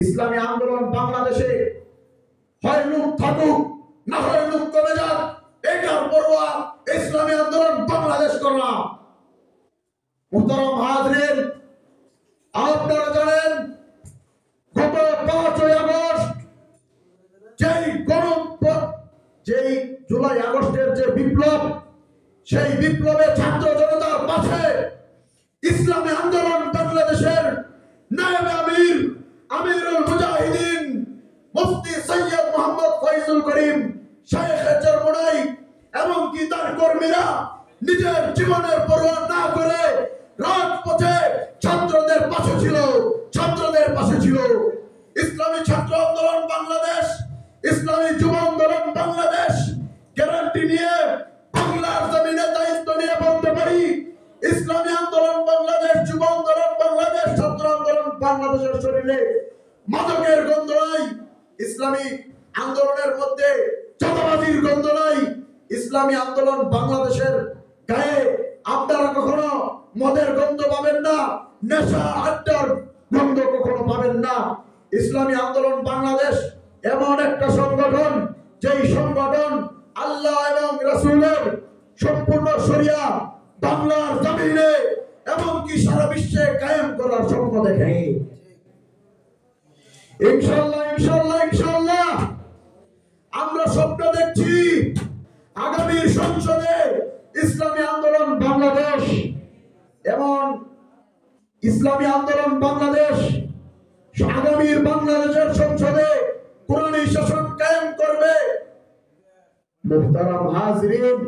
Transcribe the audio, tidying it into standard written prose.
ইসলামী আন্দোলন বাংলাদেশে হয় লুক থাকুক না হয় লুক কমে যাক, এটার পরোয়া ইসলামী আন্দোলন বাংলাদেশ করে না। মুহতারাম হাজরিন, আপনারা জানেন গত 5ই আগস্ট যেই জুলাই আগস্টের যে বিপ্লব, সেই বিপ্লবে ছাত্র জনতার পাশে ইসলামী আন্দোলন বাংলাদেশের নায়েবে আমির, আমিরুল মুজাহিদিন মুফতি সৈয়দ মোহাম্মদ ফয়জুল করিম শায়েখে চরমোনাই এবং কি তার কর্মীরা নিজের জীবনের পরোয়া না করে রাজপথে ছাত্রদের পাশে ছিল, ছাত্রদের পাশে ছিল। ইসলামী ছাত্র আন্দোলন বাংলাদেশ, ইসলামী যুব আন্দোলন বাংলাদেশ গ্যারান্টি নিয়ে বাংলার জমিনে দায়িত্ব নিয়ে বলতে পারি, ইসলামী আন্দোলন বাংলাদেশ, যুব আন্দোলন বাংলাদেশ, ছাত্র আন্দোলন বাংলাদেশের শরীরে মাদকের গন্ধ নাই, ইসলামী আন্দোলনের মধ্যে চাঁদাবাজির গন্ধ নাই। ইসলামী আন্দোলন বাংলাদেশের গায়ে আপনারা কখনো মদের গন্ধ পাবেন না, নেশা আড্ডার গন্ধ কখনো পাবেন না। ইসলামী আন্দোলন বাংলাদেশ এমন একটা সংগঠন, যেই সংগঠন আল্লাহ এবং রাসূলের সম্পূর্ণ শরিয়া বাংলার জমিনে এবং কি সারা বিশ্বে কায়েম করার স্বপ্ন দেখে। ইনশাআল্লাহ ইনশাআল্লাহ ইনশাআল্লাহ আমরা স্বপ্ন দেখছি আগামীর সংসদে ইসলামী আন্দোলন বাংলাদেশ এবং ইসলামী আন্দোলন বাংলাদেশ আগামীর বাংলাদেশের সংসদে কোরআনী শাসন কায়েম করবে। মুহতারাম হাজরিন,